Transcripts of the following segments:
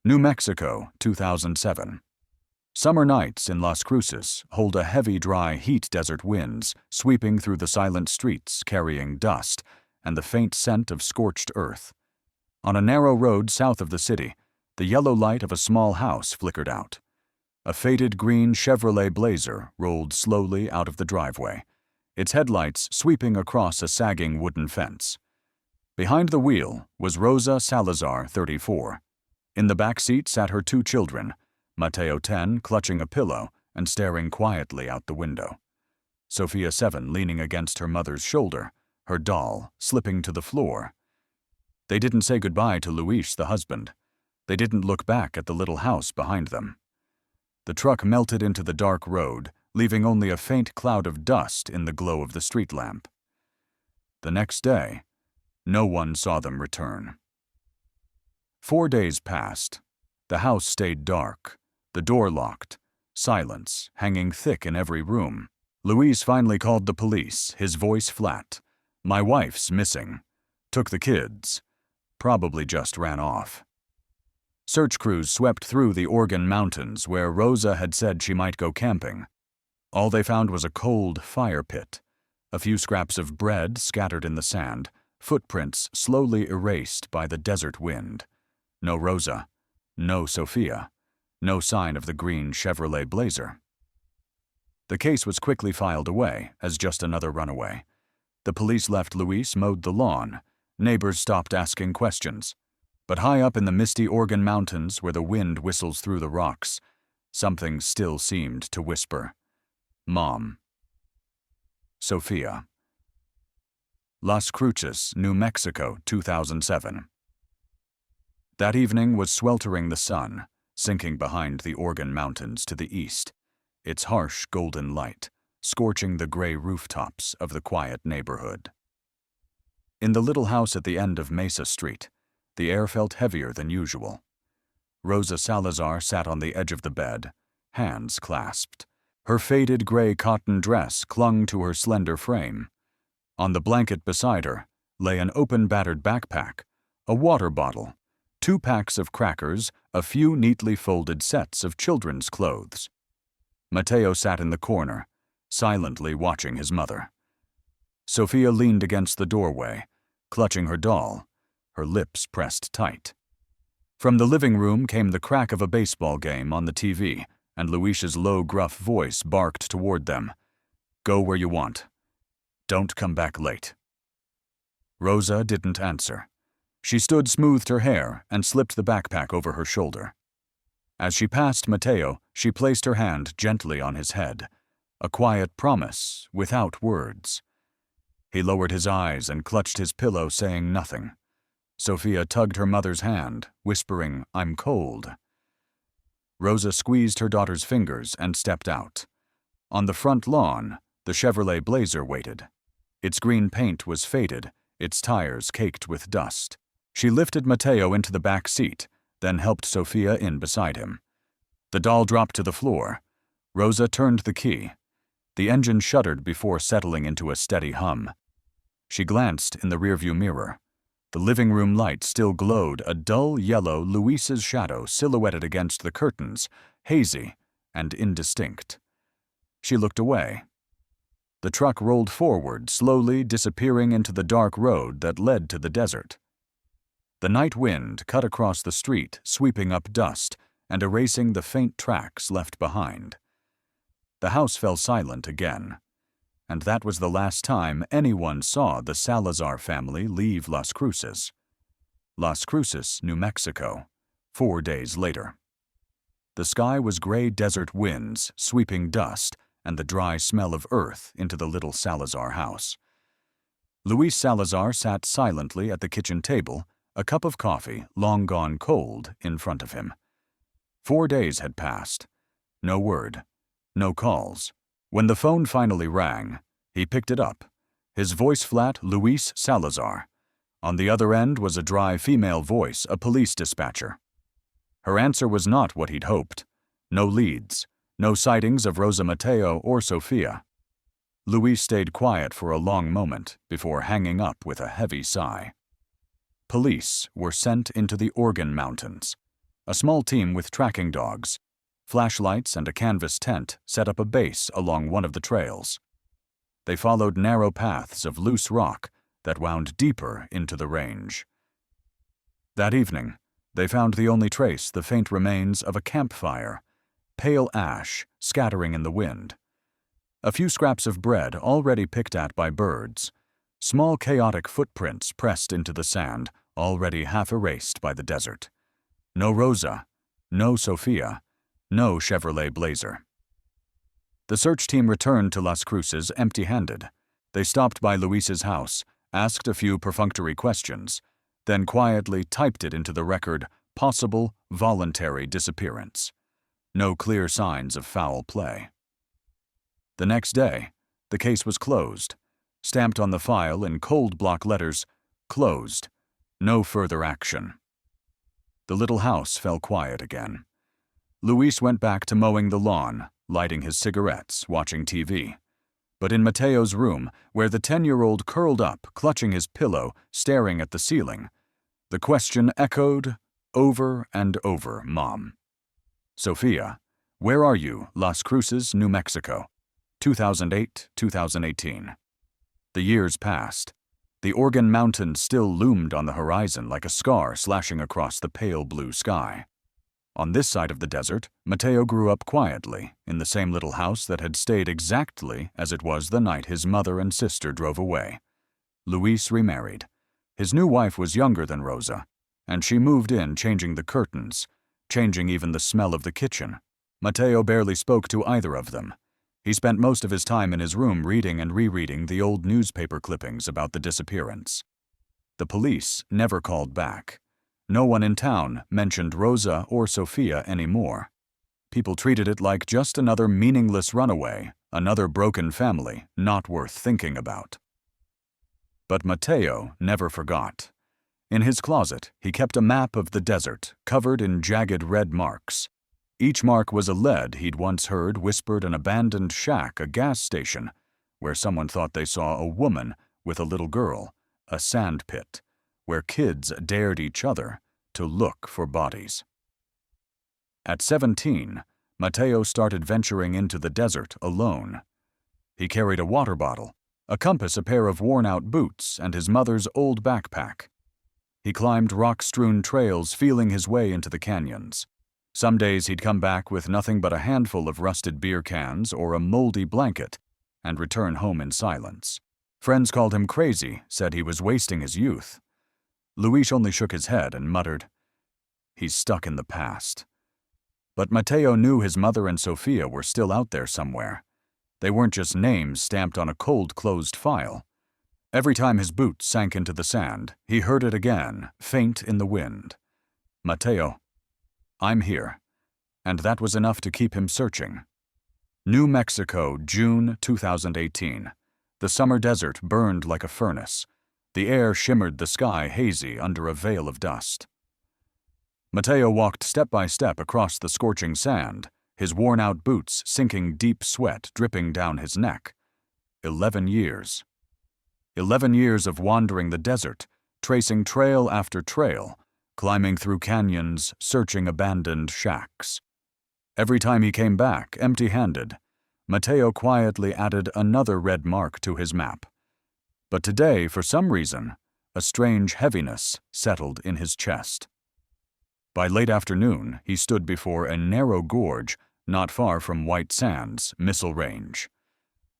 New Mexico, 2007. Summer nights in Las Cruces hold a heavy, dry heat desert winds sweeping through the silent streets carrying dust and the faint scent of scorched earth. On a narrow road south of the city, the yellow light of a small house flickered out. A faded green Chevrolet Blazer rolled slowly out of the driveway, its headlights sweeping across a sagging wooden fence. Behind the wheel was Rosa Salazar, 34. In the back seat sat her two children, Mateo, 10, clutching a pillow and staring quietly out the window. Sophia, 7, leaning against her mother's shoulder, her doll slipping to the floor. They didn't say goodbye to Luis, the husband. They didn't look back at the little house behind them. The truck melted into the dark road, leaving only a faint cloud of dust in the glow of the street lamp. The next day, no one saw them return. 4 days passed. The house stayed dark, the door locked, silence hanging thick in every room. Luis finally called the police, his voice flat. "My wife's missing. Took the kids. Probably just ran off." Search crews swept through the Oregon mountains where Rosa had said she might go camping. All they found was a cold fire pit, a few scraps of bread scattered in the sand, footprints slowly erased by the desert wind. No Rosa, no Sophia, no sign of the green Chevrolet Blazer. The case was quickly filed away as just another runaway. The police left Luis mowed the lawn. Neighbors stopped asking questions. But high up in the misty Oregon mountains where the wind whistles through the rocks, something still seemed to whisper, "Mom." Sophia. Las Cruces, New Mexico, 2007. That evening was sweltering the sun, sinking behind the Oregon mountains to the east, its harsh golden light scorching the gray rooftops of the quiet neighborhood. In the little house at the end of Mesa Street, the air felt heavier than usual. Rosa Salazar sat on the edge of the bed, hands clasped. Her faded gray cotton dress clung to her slender frame. On the blanket beside her lay an open battered backpack, a water bottle, 2 packs of crackers, a few neatly folded sets of children's clothes. Mateo sat in the corner, silently watching his mother. Sophia leaned against the doorway, clutching her doll, her lips pressed tight. From the living room came the crack of a baseball game on the TV, and Luis's low, gruff voice barked toward them. "Go where you want. Don't come back late." Rosa didn't answer. She stood, smoothed her hair, and slipped the backpack over her shoulder. As she passed Mateo, she placed her hand gently on his head, a quiet promise without words. He lowered his eyes and clutched his pillow, saying nothing. Sophia tugged her mother's hand, whispering, "I'm cold." Rosa squeezed her daughter's fingers and stepped out. On the front lawn, the Chevrolet Blazer waited. Its green paint was faded, its tires caked with dust. She lifted Mateo into the back seat, then helped Sophia in beside him. The doll dropped to the floor. Rosa turned the key. The engine shuddered before settling into a steady hum. She glanced in the rearview mirror. The living room light still glowed, a dull yellow Luis's shadow silhouetted against the curtains, hazy and indistinct. She looked away. The truck rolled forward, slowly disappearing into the dark road that led to the desert. The night wind cut across the street, sweeping up dust and erasing the faint tracks left behind. The house fell silent again, and that was the last time anyone saw the Salazar family leave Las Cruces. Las Cruces, New Mexico, 4 days later. The sky was gray desert winds sweeping dust and the dry smell of earth into the little Salazar house. Luis Salazar sat silently at the kitchen table, a cup of coffee, long gone cold, in front of him. 4 days had passed. No word. No calls. When the phone finally rang, he picked it up. His voice flat, "Luis Salazar." On the other end was a dry female voice, a police dispatcher. Her answer was not what he'd hoped. No leads. No sightings of Rosa, Mateo, or Sophia. Luis stayed quiet for a long moment before hanging up with a heavy sigh. Police were sent into the Oregon mountains. A small team with tracking dogs, flashlights, and a canvas tent set up a base along one of the trails. They followed narrow paths of loose rock that wound deeper into the range. That evening, they found the only trace the faint remains of a campfire, pale ash scattering in the wind. A few scraps of bread already picked at by birds, small chaotic footprints pressed into the sand already half erased by the desert. No Rosa, no Sophia, no Chevrolet Blazer. The search team returned to Las Cruces empty-handed. They stopped by Luis's house, asked a few perfunctory questions, then quietly typed it into the record, possible voluntary disappearance. No clear signs of foul play. The next day, the case was closed, stamped on the file in cold block letters, closed, no further action. The little house fell quiet again. Luis went back to mowing the lawn, lighting his cigarettes, watching TV. But in Mateo's room, where the 10-year-old curled up, clutching his pillow, staring at the ceiling, the question echoed over and over, Mom. Sophia, where are you, Las Cruces, New Mexico? 2008-2018. The years passed. The Organ Mountains still loomed on the horizon like a scar slashing across the pale blue sky. On this side of the desert, Mateo grew up quietly, in the same little house that had stayed exactly as it was the night his mother and sister drove away. Luis remarried. His new wife was younger than Rosa, and she moved in changing the curtains, changing even the smell of the kitchen. Mateo barely spoke to either of them. He spent most of his time in his room reading and rereading the old newspaper clippings about the disappearance. The police never called back. No one in town mentioned Rosa or Sophia anymore. People treated it like just another meaningless runaway, another broken family not worth thinking about. But Mateo never forgot. In his closet, he kept a map of the desert covered in jagged red marks. Each mark was a lead he'd once heard whispered an abandoned shack, a gas station, where someone thought they saw a woman with a little girl, a sand pit, where kids dared each other to look for bodies. At 17, Mateo started venturing into the desert alone. He carried a water bottle, a compass, a pair of worn-out boots, and his mother's old backpack. He climbed rock-strewn trails, feeling his way into the canyons. Some days he'd come back with nothing but a handful of rusted beer cans or a moldy blanket and return home in silence. Friends called him crazy, said he was wasting his youth. Luis only shook his head and muttered, "He's stuck in the past." But Mateo knew his mother and Sophia were still out there somewhere. They weren't just names stamped on a cold, closed file. Every time his boots sank into the sand, he heard it again, faint in the wind. "Mateo, I'm here." And that was enough to keep him searching. New Mexico, June 2018. The summer desert burned like a furnace. The air shimmered the sky hazy under a veil of dust. Mateo walked step by step across the scorching sand, his worn-out boots sinking deep sweat dripping down his neck. 11 years. 11 years of wandering the desert, tracing trail after trail, climbing through canyons, searching abandoned shacks. Every time he came back, empty-handed, Mateo quietly added another red mark to his map. But today, for some reason, a strange heaviness settled in his chest. By late afternoon, he stood before a narrow gorge not far from White Sands missile range.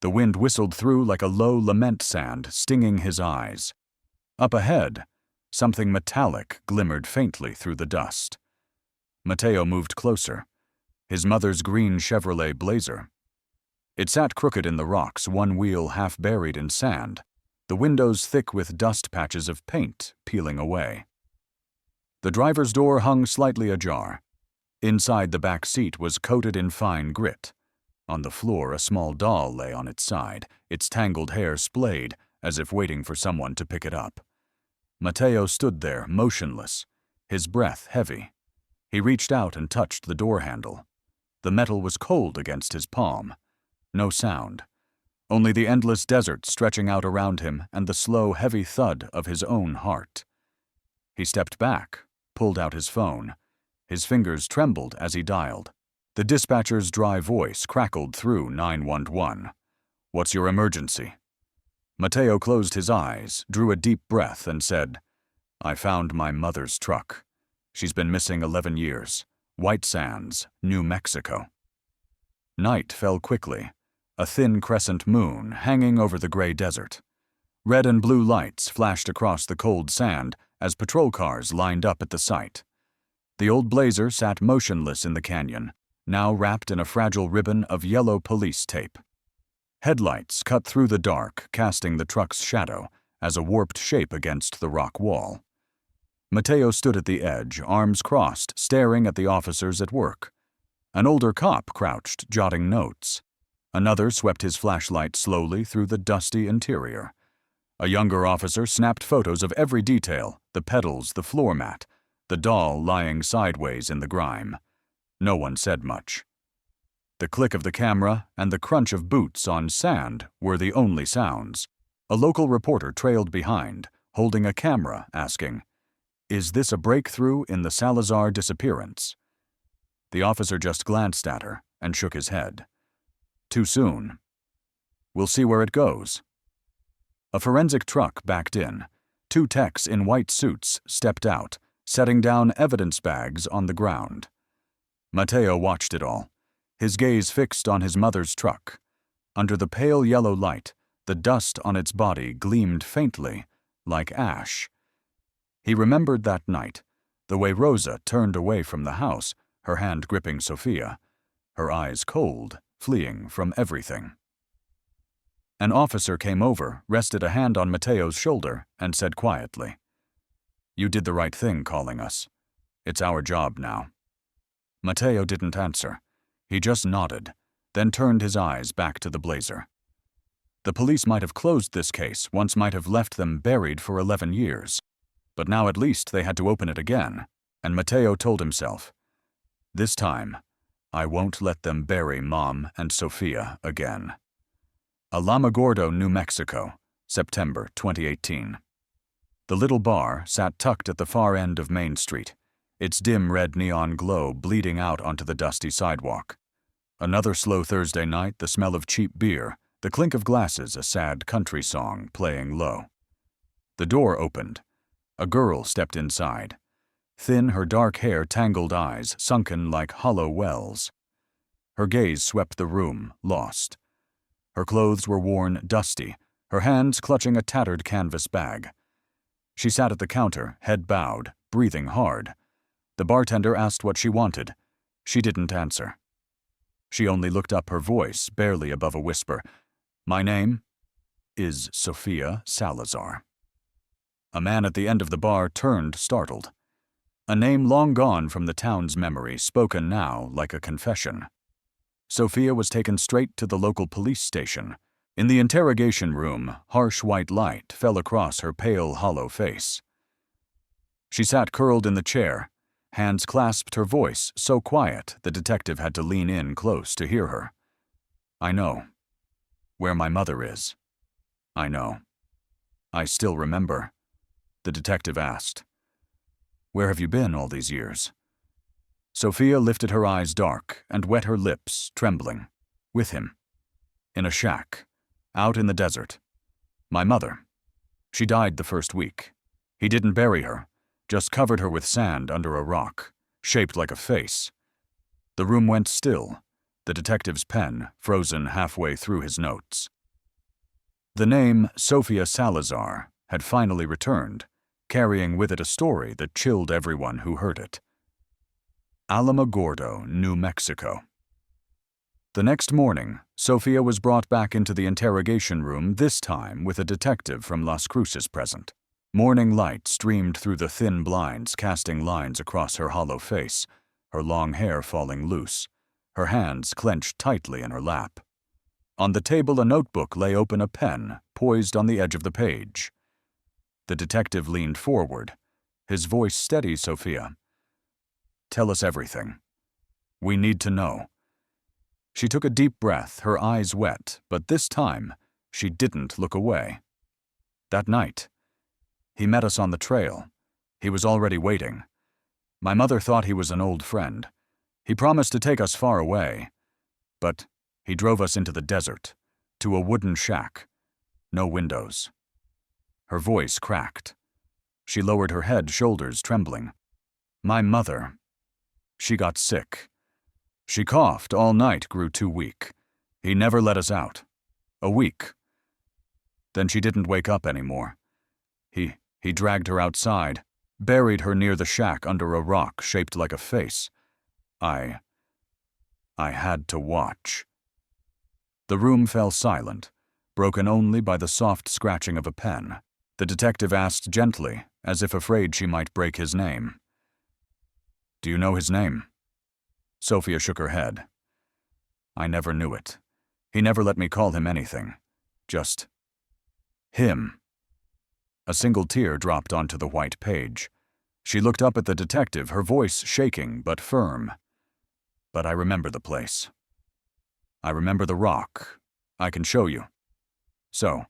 The wind whistled through like a low lament sound, stinging his eyes. Up ahead, something metallic glimmered faintly through the dust. Mateo moved closer. His mother's green Chevrolet Blazer. It sat crooked in the rocks, one wheel half buried in sand, the windows thick with dust patches of paint peeling away. The driver's door hung slightly ajar. Inside, the back seat was coated in fine grit. On the floor, a small doll lay on its side, its tangled hair splayed, as if waiting for someone to pick it up. Mateo stood there, motionless, his breath heavy. He reached out and touched the door handle. The metal was cold against his palm. No sound. Only the endless desert stretching out around him and the slow, heavy thud of his own heart. He stepped back, pulled out his phone. His fingers trembled as he dialed. The dispatcher's dry voice crackled through 911. "What's your emergency?" Mateo closed his eyes, drew a deep breath, and said, "I found my mother's truck. She's been missing 11 years. White Sands, New Mexico." Night fell quickly, a thin crescent moon hanging over the gray desert. Red and blue lights flashed across the cold sand as patrol cars lined up at the site. The old Blazer sat motionless in the canyon, now wrapped in a fragile ribbon of yellow police tape. Headlights cut through the dark, casting the truck's shadow as a warped shape against the rock wall. Mateo stood at the edge, arms crossed, staring at the officers at work. An older cop crouched, jotting notes. Another swept his flashlight slowly through the dusty interior. A younger officer snapped photos of every detail: the pedals, the floor mat, the doll lying sideways in the grime. No one said much. The click of the camera and the crunch of boots on sand were the only sounds. A local reporter trailed behind, holding a camera, asking, "Is this a breakthrough in the Salazar disappearance?" The officer just glanced at her and shook his head. "Too soon. We'll see where it goes." A forensic truck backed in. 2 techs in white suits stepped out, setting down evidence bags on the ground. Mateo watched it all, his gaze fixed on his mother's truck. Under the pale yellow light, the dust on its body gleamed faintly, like ash. He remembered that night, the way Rosa turned away from the house, her hand gripping Sophia, her eyes cold, fleeing from everything. An officer came over, rested a hand on Mateo's shoulder, and said quietly, "You did the right thing calling us. It's our job now." Mateo didn't answer. He just nodded, then turned his eyes back to the Blazer. The police might have closed this case, once might have left them buried for 11 years. But now at least they had to open it again, and Mateo told himself, "This time, I won't let them bury Mom and Sophia again." Alamogordo, New Mexico, September 2018. The little bar sat tucked at the far end of Main Street, its dim red neon glow bleeding out onto the dusty sidewalk. Another slow Thursday night, the smell of cheap beer, the clink of glasses, a sad country song playing low. The door opened. A girl stepped inside. Thin, her dark hair, tangled eyes, sunken like hollow wells. Her gaze swept the room, lost. Her clothes were worn, dusty, her hands clutching a tattered canvas bag. She sat at the counter, head bowed, breathing hard. The bartender asked what she wanted. She didn't answer. She only looked up, her voice barely above a whisper. "My name is Sofia Salazar." A man at the end of the bar turned, startled. A name long gone from the town's memory, spoken now like a confession. Sophia was taken straight to the local police station. In the interrogation room, harsh white light fell across her pale, hollow face. She sat curled in the chair, hands clasped, her voice so quiet the detective had to lean in close to hear her. "I know. Where my mother is. I know. I still remember." The detective asked, "Where have you been all these years?" Sophia lifted her eyes dark and wet her lips, trembling. "With him. In a shack. Out in the desert. My mother. She died the first week. He didn't bury her, just covered her with sand under a rock, shaped like a face." The room went still, the detective's pen frozen halfway through his notes. The name Sofia Salazar had finally returned, carrying with it a story that chilled everyone who heard it. Alamogordo, New Mexico. The next morning, Sophia was brought back into the interrogation room, this time with a detective from Las Cruces present. Morning light streamed through the thin blinds, casting lines across her hollow face, her long hair falling loose, her hands clenched tightly in her lap. On the table a notebook lay open, a pen poised on the edge of the page. The detective leaned forward, his voice steady. "Sophia, tell us everything. We need to know." She took a deep breath, her eyes wet, but this time she didn't look away. "That night, he met us on the trail. He was already waiting. My mother thought he was an old friend. He promised to take us far away. But he drove us into the desert, to a wooden shack. No windows. Her voice cracked. She lowered her head, shoulders trembling. My mother. She got sick. She coughed all night, grew too weak. He never let us out. A week. Then she didn't wake up anymore. He dragged her outside, buried her near the shack under a rock shaped like a face. I had to watch. The room fell silent, broken only by the soft scratching of a pen. The detective asked gently, as if afraid she might break his name. Do you know his name? Sophia shook her head. I never knew it. He never let me call him anything. Just him. A single tear dropped onto the white page. She looked up at the detective, her voice shaking but firm. But I remember the place. I remember the rock. I can show you. So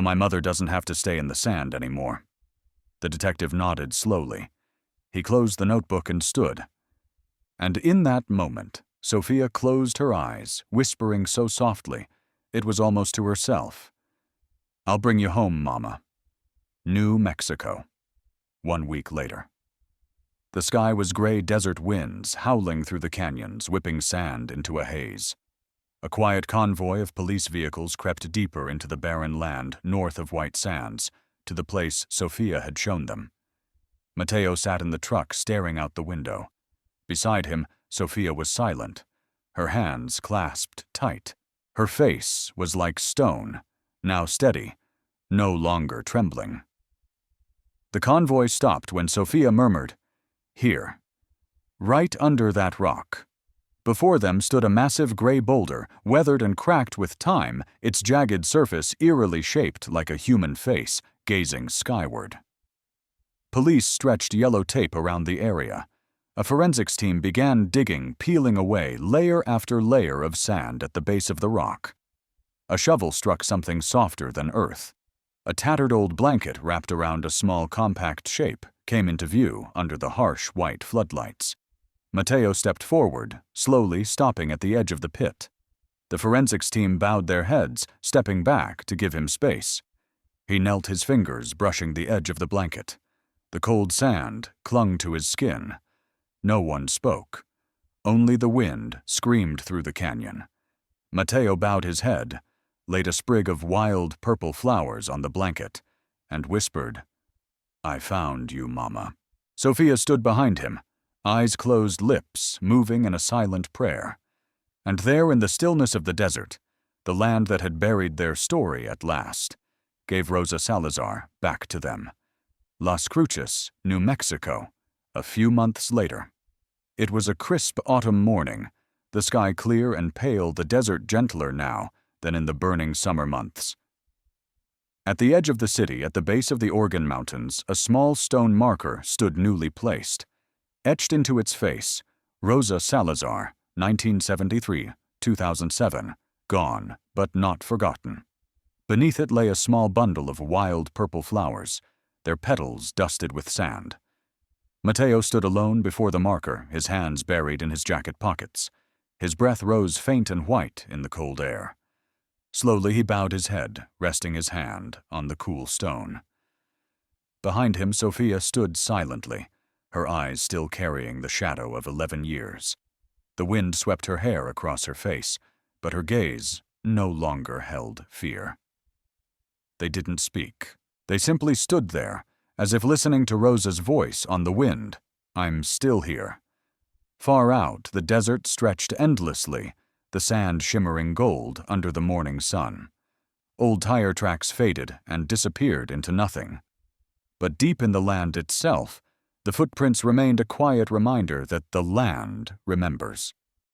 my mother doesn't have to stay in the sand anymore. The detective nodded slowly. He closed the notebook and stood. And in that moment, Sophia closed her eyes, whispering so softly, it was almost to herself. I'll bring you home, Mama. New Mexico. 1 week later. The sky was gray desert winds howling through the canyons, whipping sand into a haze. A quiet convoy of police vehicles crept deeper into the barren land north of White Sands, to the place Sophia had shown them. Mateo sat in the truck, staring out the window. Beside him, Sophia was silent, her hands clasped tight. Her face was like stone, now steady, no longer trembling. The convoy stopped when Sophia murmured, Here, right under that rock. Before them stood a massive gray boulder, weathered and cracked with time, its jagged surface eerily shaped like a human face, gazing skyward. Police stretched yellow tape around the area. A forensics team began digging, peeling away layer after layer of sand at the base of the rock. A shovel struck something softer than earth. A tattered old blanket wrapped around a small compact shape came into view under the harsh white floodlights. Mateo stepped forward, slowly stopping at the edge of the pit. The forensics team bowed their heads, stepping back to give him space. He knelt, his fingers brushing the edge of the blanket. The cold sand clung to his skin. No one spoke. Only the wind screamed through the canyon. Mateo bowed his head, laid a sprig of wild purple flowers on the blanket, and whispered, I found you, Mama. Sophia stood behind him, eyes closed, lips moving in a silent prayer. And there in the stillness of the desert, the land that had buried their story at last, gave Rosa Salazar back to them. Las Cruces, New Mexico, a few months later. It was a crisp autumn morning, the sky clear and pale, the desert gentler now than in the burning summer months. At the edge of the city, at the base of the Organ Mountains, a small stone marker stood newly placed. Etched into its face, Rosa Salazar, 1973-2007, gone but not forgotten. Beneath it lay a small bundle of wild purple flowers, their petals dusted with sand. Mateo stood alone before the marker, his hands buried in his jacket pockets. His breath rose faint and white in the cold air. Slowly he bowed his head, resting his hand on the cool stone. Behind him, Sophia stood silently, her eyes still carrying the shadow of 11 years. The wind swept her hair across her face, but her gaze no longer held fear. They didn't speak. They simply stood there, as if listening to Rosa's voice on the wind. I'm still here. Far out, the desert stretched endlessly, the sand shimmering gold under the morning sun. Old tire tracks faded and disappeared into nothing. But deep in the land itself, the footprints remained a quiet reminder that the land remembers.